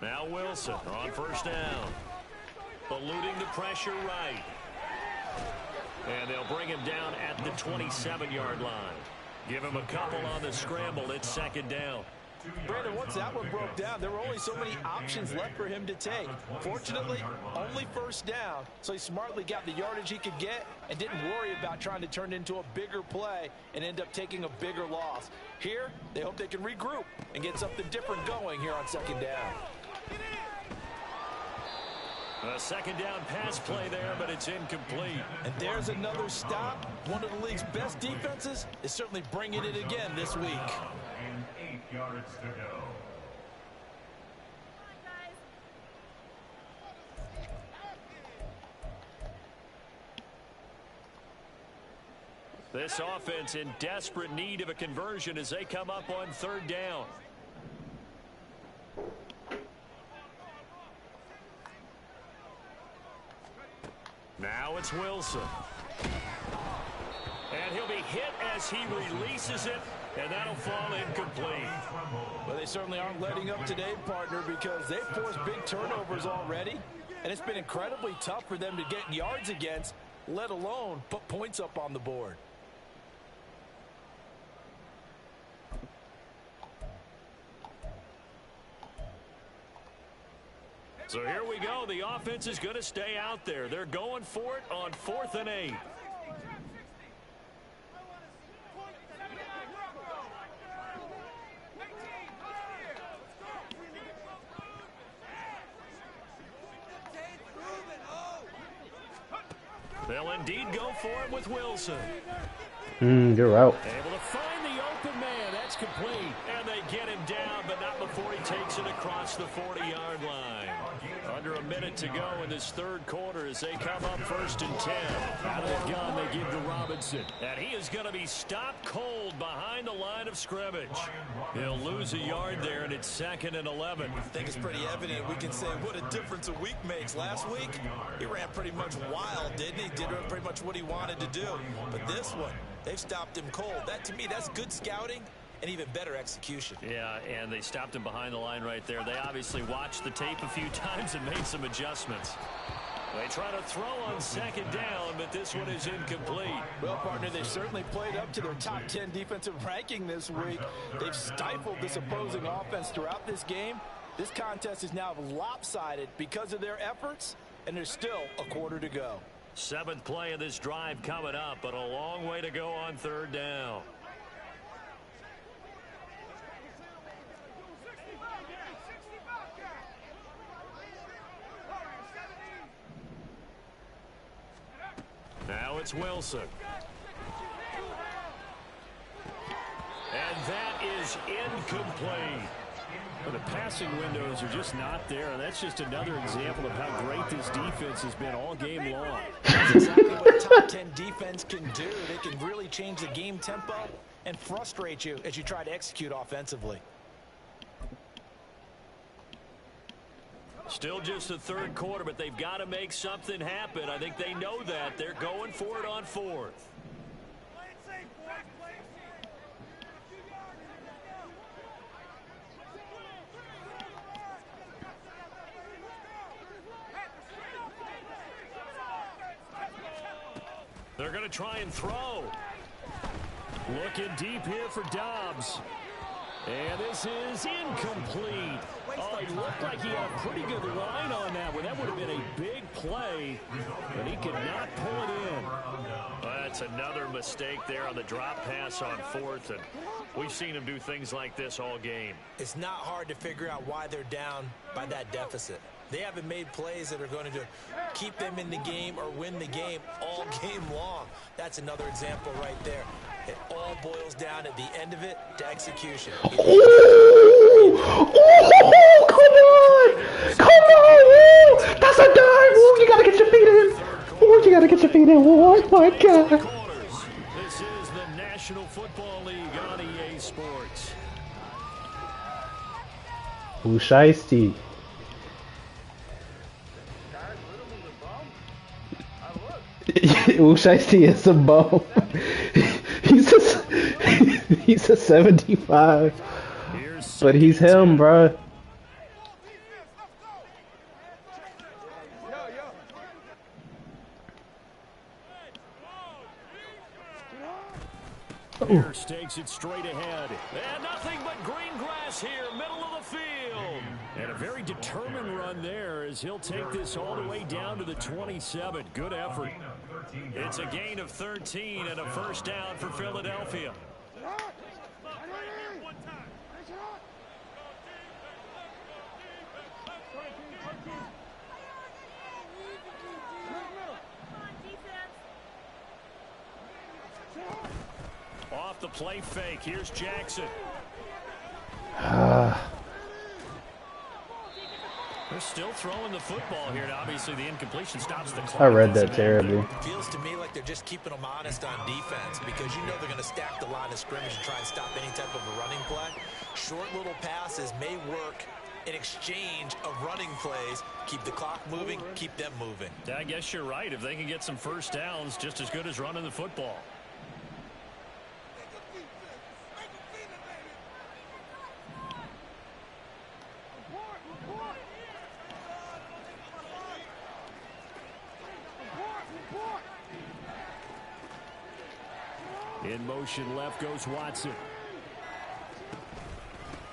A: Now Wilson on first down. Eluding the pressure right. And they'll bring him down at the 27-yard line. Give him a couple on the scramble. It's second down.
D: Brandon, once that one broke down, there were only so many options left for him to take. Fortunately, only first down, so he smartly got the yardage he could get and didn't worry about trying to turn it into a bigger play and end up taking a bigger loss. Here, they hope they can regroup and get something different going here on second down.
A: A second down pass play there, but it's incomplete.
D: And there's another stop. One of the league's best defenses is certainly bringing it again this week.
F: And 8 yards to go.
A: This offense in desperate need of a conversion as they come up on third down. Now it's Wilson. And he'll be hit as he releases it, and that'll fall incomplete.
D: Well, they certainly aren't letting up today, partner, because they've forced big turnovers already, and it's been incredibly tough for them to get yards against, let alone put points up on the board.
A: So here we go. The offense is going to stay out there. They're going for it on 4th and 8. They'll indeed go for it with Wilson.
B: You're out.
A: Able to find the open man. That's complete. And they get him down, but not before he takes it across the 40-yard line. Under a minute to go in this third quarter as they come up 1st and 10. Out of the gun, they give to Robinson. And he is going to be stopped cold behind the line of scrimmage. He'll lose a yard there, and it's 2nd and 11.
D: I think it's pretty evident. We can say what a difference a week makes. Last week, he ran pretty much wild, didn't he? Did pretty much what he wanted to do. But this one, they've stopped him cold. That, to me, that's good scouting and even better execution.
A: Yeah, and they stopped him behind the line right there. They obviously watched the tape a few times and made some adjustments. They try to throw on 2nd down, but this one is incomplete.
D: Well, partner, they've certainly played up to their top 10 defensive ranking this week. They've stifled this opposing offense throughout this game. This contest is now lopsided because of their efforts, and there's still a quarter to go.
A: 7th play of this drive coming up, but a long way to go on 3rd down. Now it's Wilson. And that is incomplete.
G: Well, the passing windows are just not there, and that's just another example of how great this defense has been all game long.
D: That's exactly what a top 10 defense can do. They can really change the game tempo and frustrate you as you try to execute offensively.
A: Still just the third quarter, but they've got to make something happen. I think they know that. They're going for it on 4th. They're going to try and throw. Looking deep here for Dobbs. And this is incomplete. Oh, he looked like he had a pretty good line on that one. That would have been a big play, but he could not pull it in. That's another mistake there on the drop pass on 4th, and we've seen him do things like this all game.
D: It's not hard to figure out why they're down by that deficit. They haven't made plays that are going to keep them in the game or win the game all game long. That's another example right there. It all boils down at the end of it to execution.
B: Oh, come on! Come on! That's a dive! Oh, you gotta get your feet in! Oh, you gotta get your feet in! Oh, my God!
A: This is the National Football League on EA Sports.
B: Ooh, shiesty. Ooh, shiesty is a bum. He's a 75. But he's him, bro.
A: Pierce takes it straight ahead. And nothing but green grass here, middle of the field. And a very determined run there as he'll take this all the way down to the 27. Good effort. It's a gain of 13 and a 1st down for Philadelphia. Off the play fake. Here's Jackson. They're still throwing the football here. Now, obviously, the incompletion stops the clock.
B: I read that terribly.
D: Feels to me like they're just keeping them honest on defense because you know they're going to stack the line of scrimmage and try and stop any type of a running play. Short little passes may work in exchange of running plays. Keep the clock moving, keep them moving.
A: I guess you're right. If they can get some 1st downs, just as good as running the football. In motion left goes Watson.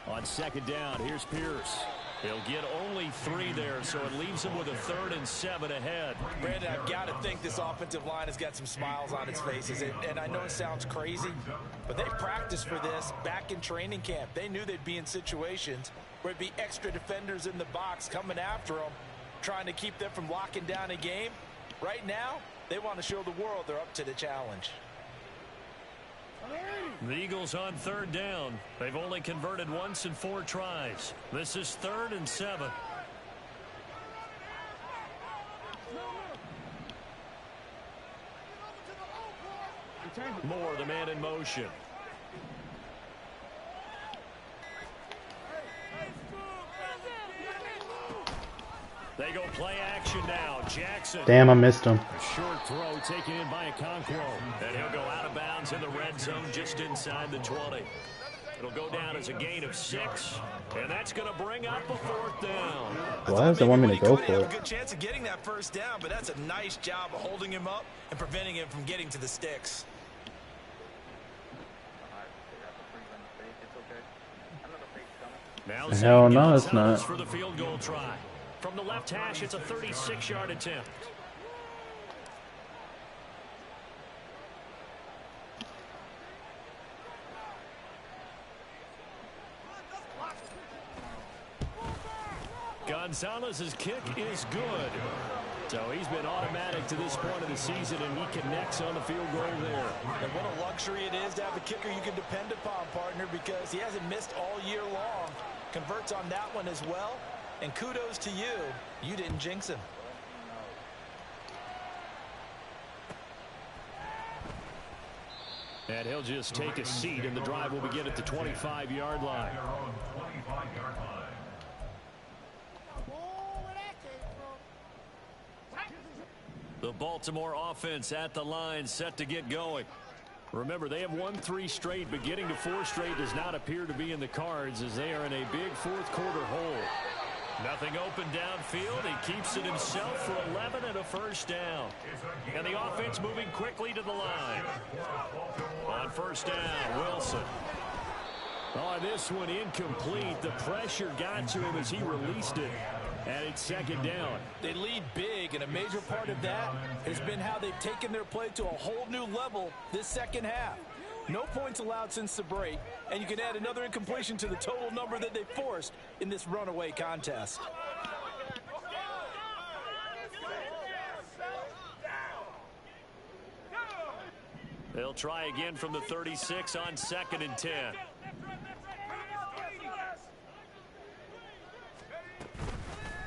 A: On 2nd down, here's Pierce. He'll get only 3 there, so it leaves him with a 3rd and 7 ahead.
D: Brandon, I've got to think this offensive line has got some smiles on its faces. And I know it sounds crazy, but they practiced for this back in training camp. They knew they'd be in situations where it'd be extra defenders in the box coming after them, trying to keep them from locking down a game. Right now, they want to show the world they're up to the challenge.
A: The Eagles on 3rd down. They've only converted once in 4 tries. This is 3rd and 7. Moore, the man in motion. They go play action now. Jackson.
B: Damn, I missed him.
G: Short throw taken in by Okonkwo.
A: And he'll go out of bounds in the red zone just inside the 20. It'll go down as a gain of 6, and that's going to bring up a 4th down.
B: Why does they want me to go for
D: Have a
B: it?
D: good chance of getting that first down, but that's a nice job of holding him up and preventing him from getting to the sticks.
A: Now
B: Hell no, it's
A: Gonzalez
B: not.
A: for the field goal try. From the left hash, it's a 36-yard attempt. Gonzalez's kick is good. So he's been automatic to this point of the season, and he connects on the field goal there.
D: And what a luxury it is to have a kicker you can depend upon, partner, because he hasn't missed all year long. Converts on that one as well. And kudos to you. You didn't jinx him.
G: And he'll just take a seat, and the drive will begin at the 25-yard line.
F: Their own 25-yard line.
A: The Baltimore offense at the line, set to get going.
G: Remember, they have won 3 straight, but getting to 4 straight does not appear to be in the cards as they are in a big fourth-quarter hole.
A: Nothing open downfield. He keeps it himself for 11 and a first down. And the offense moving quickly to the line. On first down, Wilson.
G: Oh, this one incomplete. The pressure got to him as he released it. And it's 2nd down.
D: They lead big, and a major part of that has been how they've taken their play to a whole new level this second half. No points allowed since the break, and you can add another incompletion to the total number that they forced in this runaway contest.
A: They'll try again from the 36 on 2nd and 10.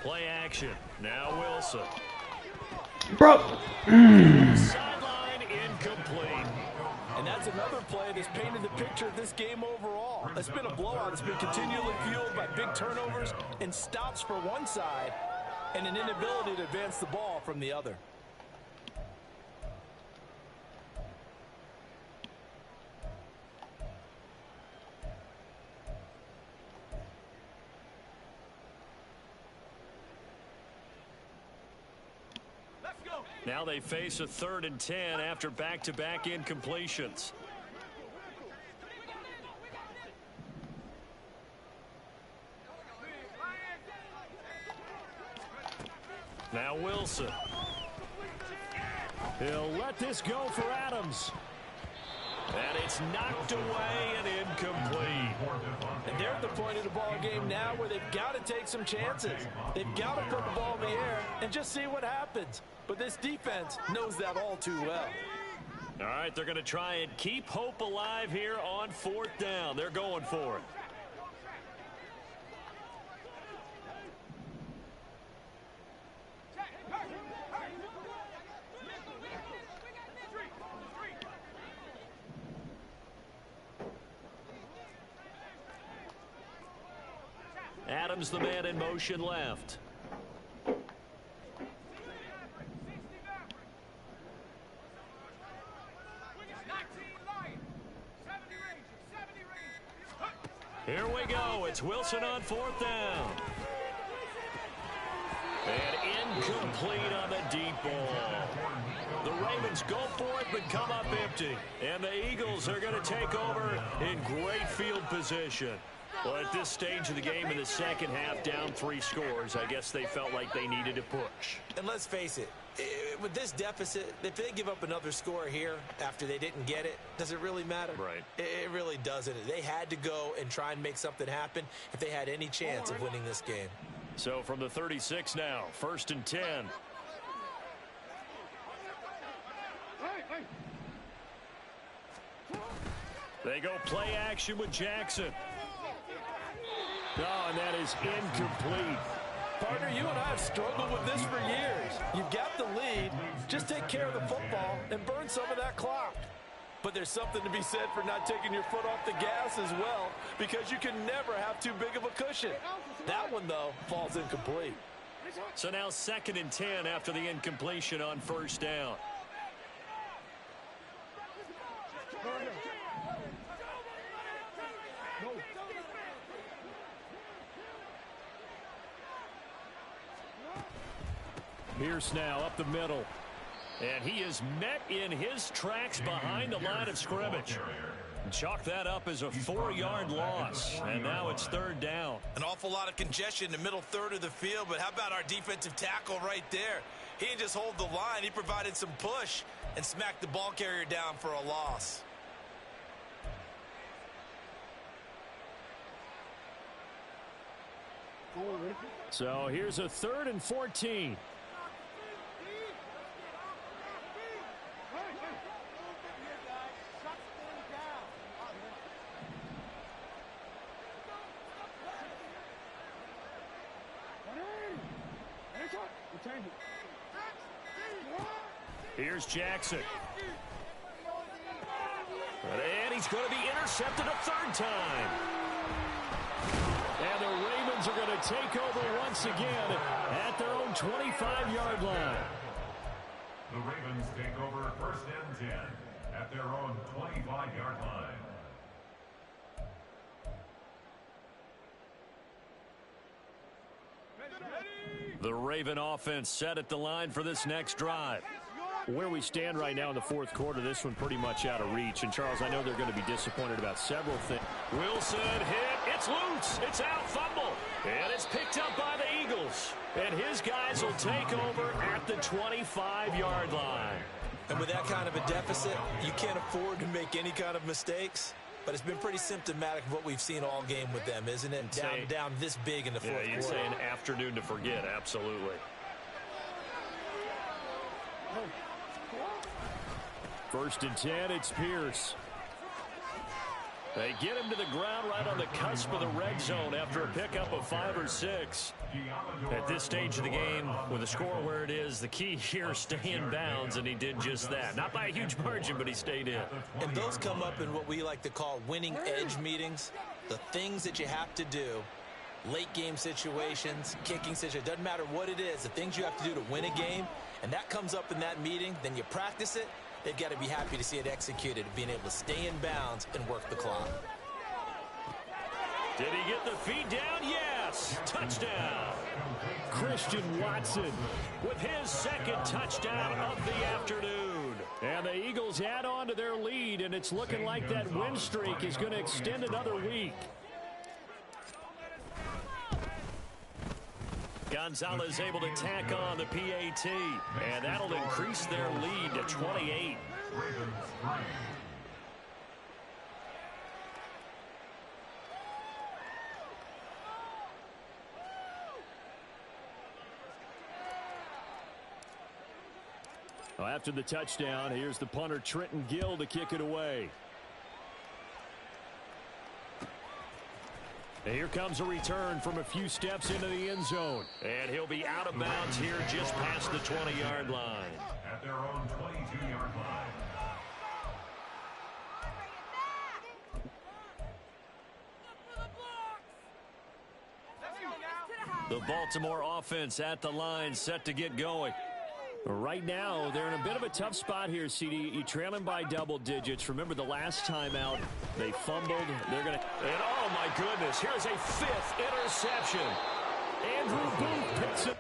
A: Play action. Now Wilson.
B: Bro.
A: Sideline incomplete.
D: And that's another play that's painted the picture of this game overall. It's been a blowout. It's been continually fueled by big turnovers and stops for one side and an inability to advance the ball from the other.
A: Now they face a 3rd and 10 after back-to-back incompletions. Now Wilson.
G: He'll let this go for Adams.
A: And it's knocked away and incomplete.
D: And they're at the point of the ball game now where they've got to take some chances. They've got to put the ball in the air and just see what happens. But this defense knows that all too well.
A: All right, they're going to try and keep hope alive here on 4th down. They're going for it. Adams, the man in motion left. Here we go. It's Wilson on 4th down. And incomplete on the deep ball. The Ravens go for it but come up empty. And the Eagles are going to take over in great field position. Well, at this stage of the game in the second half, down 3 scores, I guess they felt like they needed to push.
D: And let's face it, with this deficit, if they give up another score here after they didn't get it, does it really matter?
A: Right.
D: It really doesn't. They had to go and try and make something happen if they had any chance of winning this game.
A: So from the 36 now, 1st and 10. They go play action with Jackson.
G: Oh, and that is incomplete.
D: Partner, you and I have struggled with this for years. You've got the lead. Just take care of the football and burn some of that clock. But there's something to be said for not taking your foot off the gas as well, because you can never have too big of a cushion. That one, though, falls incomplete.
A: So now 2nd and 10 after the incompletion on 1st down. Pierce now up the middle. And he is met in his tracks behind the line of scrimmage. Chalk that up as a 4-yard loss. And now it's 3rd down.
D: An awful lot of congestion in the middle third of the field, but how about our defensive tackle right there? He didn't just hold the line. He provided some push and smacked the ball carrier down for a loss.
A: So here's a 3rd and 14. Here's Jackson. And he's going to be intercepted a 3rd time. And the Ravens are going to take over once again at their own 25-yard line.
F: The Ravens take over 1st and 10 at their own 25-yard line.
A: The Raven offense set at the line for this next drive.
G: Where we stand right now in the 4th quarter, this one pretty much out of reach. And, Charles, I know they're going to be disappointed about several things.
A: Wilson hit. It's loose. It's out. Fumble. And it's picked up by the Eagles. And his guys will take over at the 25-yard line.
D: And with that kind of a deficit, you can't afford to make any kind of mistakes. But it's been pretty symptomatic of what we've seen all game with them, isn't it? Down this big in the 4th quarter.
A: Yeah, you'd say an afternoon to forget. Absolutely.
G: First and 10, it's Pierce.
A: They get him to the ground right on the cusp of the red zone after a pickup of 5 or 6. At this stage of the game, with the score where it is, the key here is stay in bounds, and he did just that. Not by a huge margin, but he stayed in.
D: And those come up in what we like to call winning edge meetings. The things that you have to do, late game situations, kicking situations, doesn't matter what it is, the things you have to do to win a game, and that comes up in that meeting, then you practice it. They've got to be happy to see it executed, being able to stay in bounds and work the clock.
A: Did he get the feet down? Yes. Touchdown.
G: Christian Watson
A: With his 2nd touchdown of the afternoon.
G: And the Eagles add on to their lead, and it's looking like that win streak is going to extend another week.
A: Gonzalez able to tack on the PAT, and that'll increase their lead to 28.
G: Well, after the touchdown, here's the punter Trenton Gill to kick it away. And here comes a return from a few steps into the end zone.
A: And he'll be out of bounds here just past the 20-yard line.
F: At their own 22-yard line.
A: The Baltimore offense at the line, set to get going.
G: Right now, they're in a bit of a tough spot here, CD. You're trailing by double digits. Remember the last time out, they fumbled. They're going to...
A: And oh, my goodness, here's a 5th interception.
G: Andrew Booth picks it.